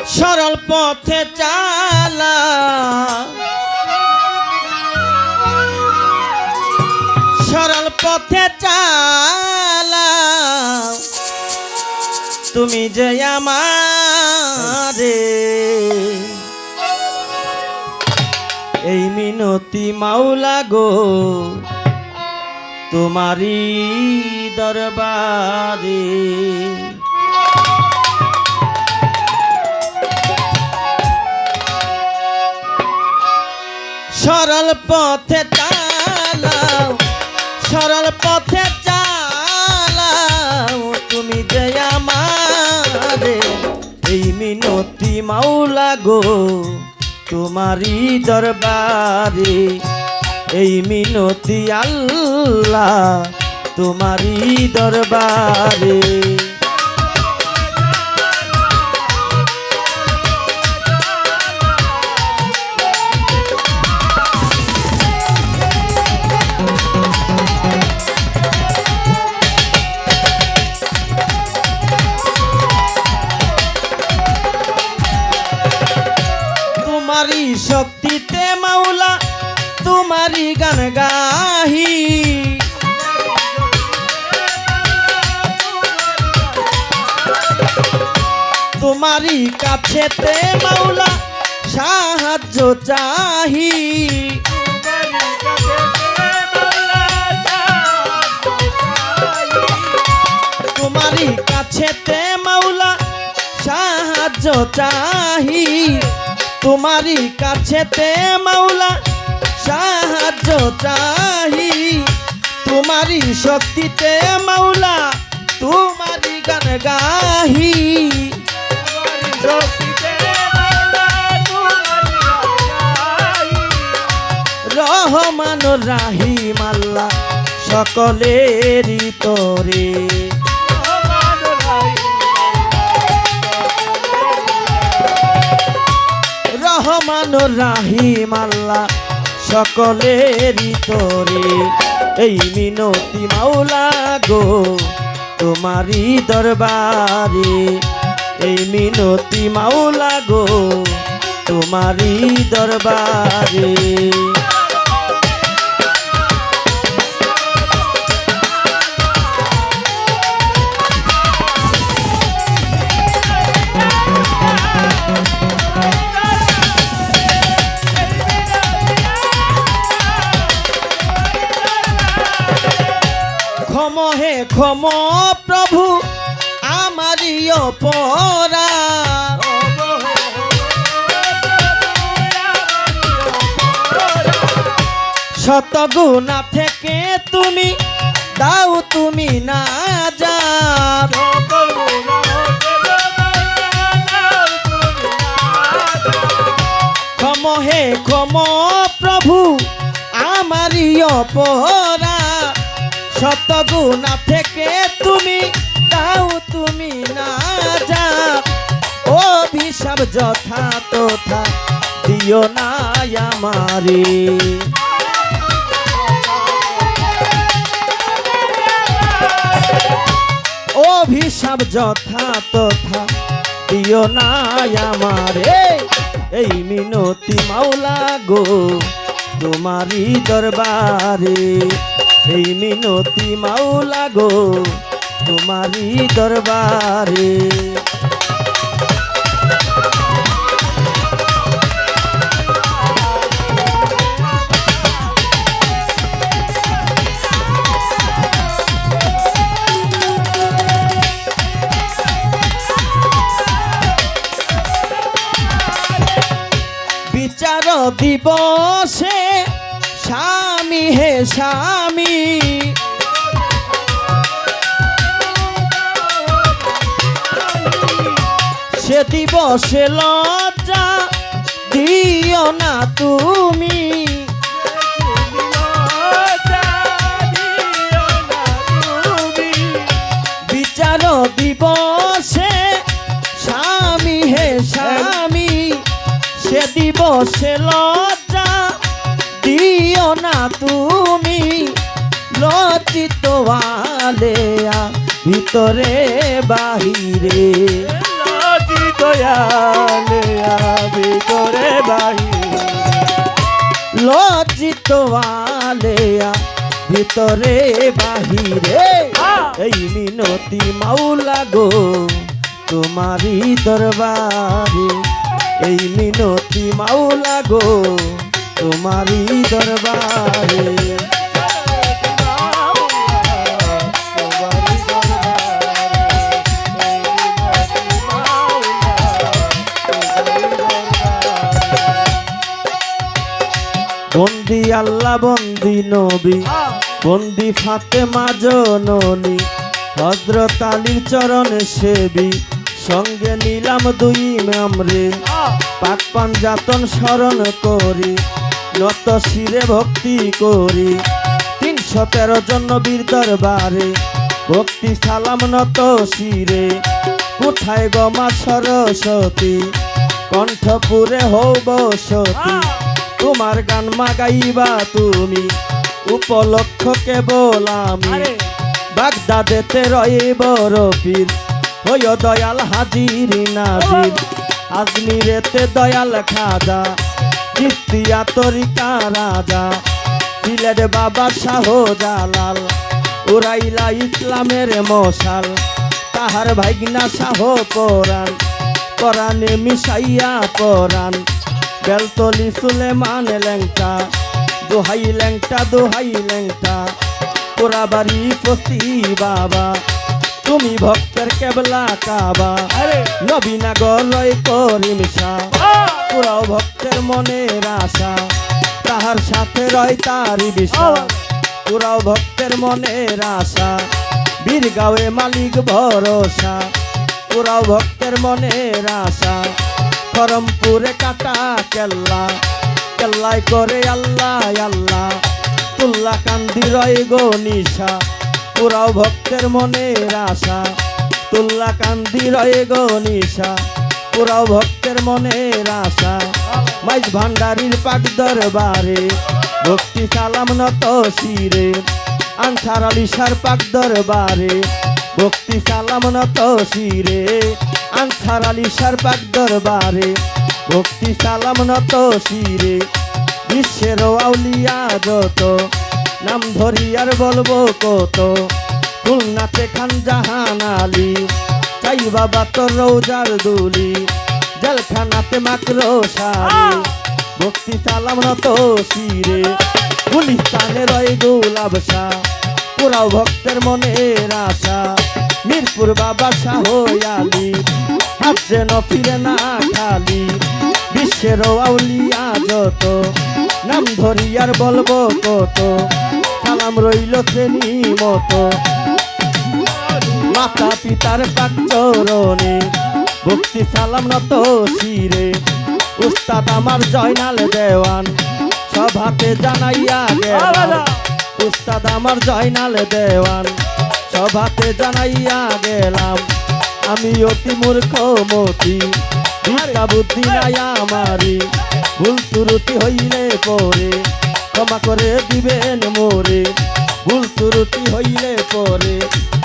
সরল পথে চালা সরল পথে চালা তুমি যে আমারে এই মিনতি মাওলা গো তোমারি দরবারে সরল পথে চালাও সরল পথে চালাও তুমি যে আমারে এই মিনতি মাওলা গো তোমারি দরবারে এই মিনতি আল্লাহ তোমারি দরবারে তোমারি শক্তিতে মাওলা তোমারি গান গাহি তোমারি কাছেতে মাওলা সাহায্য চাহি তোমারি কাছেতে মাওলা সাহায্য চাহি তোমারি কাছেতে মাওলা সাহায্য চাহি তোমারি শক্তিতে মাওলা তোমারি গান গাহি রহমান রাহিম আল্লাহ সকলেরই তরে রহমান রাহিম আল্লাহ সকলেরই তরে এই মিনতি মাওলা গো তোমারি দরবারে এই মিনতি মাওলা গো তোমারি দরবারে ক্ষম হে ক্ষম প্রভু আমারি অপরাধ শত গুনাহ থেকে তুমি দাও তুমি নাজাত ক্ষম হে ক্ষম প্রভু আমারি অপরাধ শত গুনাহ থেকে তুমি দাও তুমি নাজাত অভিশাপ যথা তথা দিও না আমারে অভিশাপ যথা তথা দিও না আমারে এই মিনতি মাওলা গো তোমারি দরবারে এই মিনতি মাওলা গো তোমারি দরবারে বিচার দিবসে স্বামী হে স্বামী সে দিবসে লজ্জা দিও না তুমি বিচার দিবসে স্বামী হে স্বামী সে দিবসে লজ্জা দিও না তুমি লজ্জিত আলেয়া ভিতরে বাহিরে লজ্জিত ভিতরে বাহিরে এই মিনতি মাওলা গো তোমারই দরবারে, এই মিনতি মাওলা গো তোমারই দরবারে। বন্দি আল্লাহ বন্দি নবী বন্দি ফাতেমা জননী, হযরত আলীর চরণে সেবী সঙ্গে নিলাম দুই ইমামরে। পাক পাঞ্জাতন স্মরণ করি নত শিরে ভক্তি করি, 313 জন নবীর দরবারে ভক্তি সালাম নত শিরে। কোথায় গমা সরস্বতী কণ্ঠপুরে হব সতী, তোমার গান মাগাইবা তুমি উপলক্ষ কেবল আমি। বাগদাদেতে রইব রফির হইও দয়াল হাজির নাজির, আজমিরেতে দয়াল খাজা চিস্তিয়া তরিকা রাজা। সিলেট বাবা শাহ জালাল উড়াইলা ইসলামের মশাল, তাহার ভাইগনা শাহ পরাণ পরাণে মিশাইয়া পরাণ। বেলতলি সুলেমান ল্যাংটা দোহাই ল্যাংটা দোহাই ল্যাংটা, পোড়া বাড়ি পতি বাবা তুমি ভক্তের কেবলা কাবা। নবীনগর রয় করিম শাহ পুরাও ভক্তের মনের আশা, তাহার সাথে রয় তারি বিশ্বাস পুরাও ভক্তের মনের আশা। বীরগাঁওয়ে মালিক ভরসা পুরাও ভক্তের মনের আশা। খরমপুরে কাটা কেল্লা কেল্লায় করে আল্লাহ আল্লাহ, তুল্লা কান্দি রয় গো নিশা পুরাও ভক্তের মনের আশা। তুল্লা কান্দি রয় গো নিশা পুরাও ভক্তের মনের আশা। মাইজ ভান্ডারির পাক দরবারে ভক্তি সালাম নত শিরে, আনসার আলিশার পাক দরবারে ভক্তি সালাম নত শিরে। আনসার আলিশার পাক দরবারে ভক্তি সালাম নত শিরে। বিশ্বের আউলিয়া যত নাম ধরি আর বলবো কত, খুলনাতে খান জাহান আলী চাই বাবা তোর রোজার দুলি, জেলখানাতে মাকরো সারি ভক্তি সালাম নত শিরে। গুলিস্তানে রয় গোলাপ শাহ পুরাও ভক্তের মনের আশা। মিরপুর বাবা শাহ আলী হাত যেন ফিরে না খালি, বিশ্বের আউলিয়া যত নাম ধরি আর বলবো কত, সালাম রইল শ্রেণী মতো মাতা পিতার পাক চরণে ভক্তি সালাম নত শিরে। উস্তাদ আমার জয়নাল দেওয়ান সভাতে জানাইয়া গেলাম, উস্তাদ আমার জয়নাল দেওয়ান সভাতে জানাইয়া গেলাম। আমি অতি মূর্খ মতি বিদ্যা বুদ্ধি নাই আমারি, ভুল ত্রুটি হইলে পরে ক্ষমা করে দিবেন মোরে। ভুল ত্রুটি হইলে পরে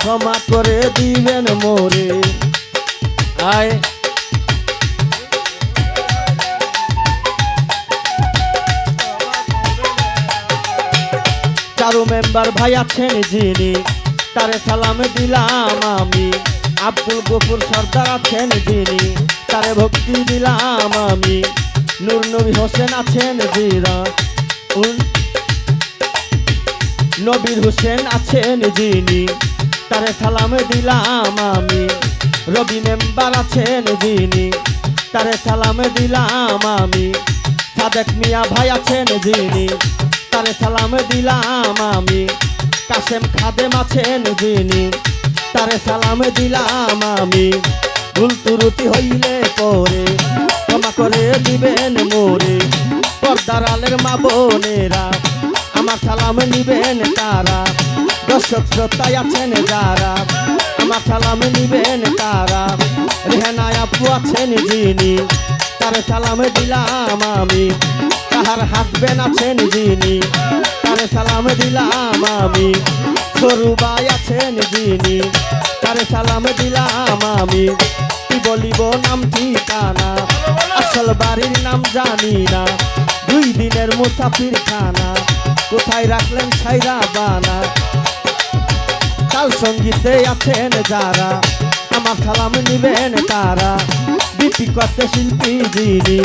ক্ষমা করে দিবেন মোরে। আয় চারু মেম্বার ভাই আছেন যিনি তারে সালাম দিলাম আমি। আব্দুল গফুর সর্দার আছেন যিনি তারে ভক্তি দিলাম আমি। নূর নবী হোসেন আছেন যিরা নবীর হোসেন আছেন যিনি তারে সালাম দিলাম আমি। রবি মেম্বার আছেন যিনি তারে সালাম দিলাম আমি। সাদেক মিয়া ভাই আছেন যিনি তারে সালাম দিলাম আমি। কাসেম খাদেম আছেন যিনি তারে সালাম দিলাম আমি। ভুল ত্রুটি হইলে পরে ক্ষমা করে দিবেন মোরে। পর্দার আলের মা বোনেরা আমার সালাম নিবেন তারা। দর্শক শ্রোতায় আছেন যারা আমার সালাম নিবেন তারা। রেহানা আপু আছেন যিনি তারে সালাম দিলাম আমি। তাহার হাসবেন আছেন যিনি তারে সালাম দিলাম আমি। সরু ভাই আছেন যিনি তারে সালাম দিলাম আমি। কি বলিব নাম ঠিকানা আসল বাড়ির নাম জানি না। 2 দিনের মুসাফির খানা কোথায় রাখলেন ছাইরা বানা তাল সঙ্গীতে আছেন যারা আমার সালাম নিবেন তারা বিপক্ষে শিল্পী যিনি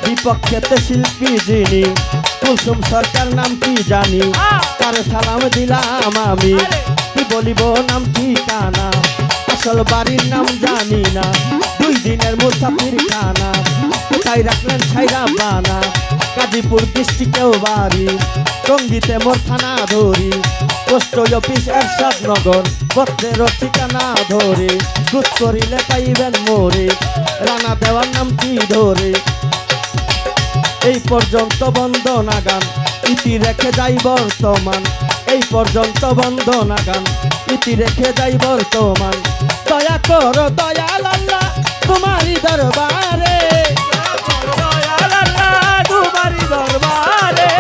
বিপক্ষেতে শিল্পী যিনি কুলসুম সরকার নাম কি জানি তার সালাম দিলাম আমি কি বলিব নাম ঠিকানা আসল বাড়ির নাম জানি না 2 দিনের মুসাফির খানা কোথায় রাখলেন ছাইরা বানা গাজীপুর ডিস্ট্রিক্টেও বাড়ি সঙ্গীতে মোর থানা ধরি পোস্ট অফিস এরশাদ নগর পত্রের ঠিকানা ধরে খুঁজ করিলে পাইবেন মোরে রানা দেওয়ার নাম কি ধরে এই পর্যন্ত বন্দনা গান ইতি রেখে যাই বর্তমান এই পর্যন্ত বন্দনা গান ইতি রেখে যাই বর্তমান দয়া করো দয়াল আল্লাহ তোমারই দরবারে দয়াল আল্লাহ তোমারই দরবারে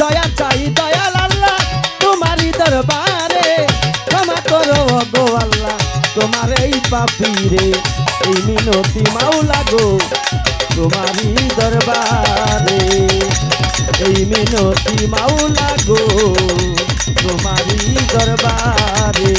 দয়া চাই দয়াল আল্লাহ তোমারই দরবারে ক্ষমা করো গো আল্লাহ তোমার এই পাপীরে এই মিনতি মাওলা গো তোমারই দরবারে এই মিনতি মাওলা গো তোমারই দরবারে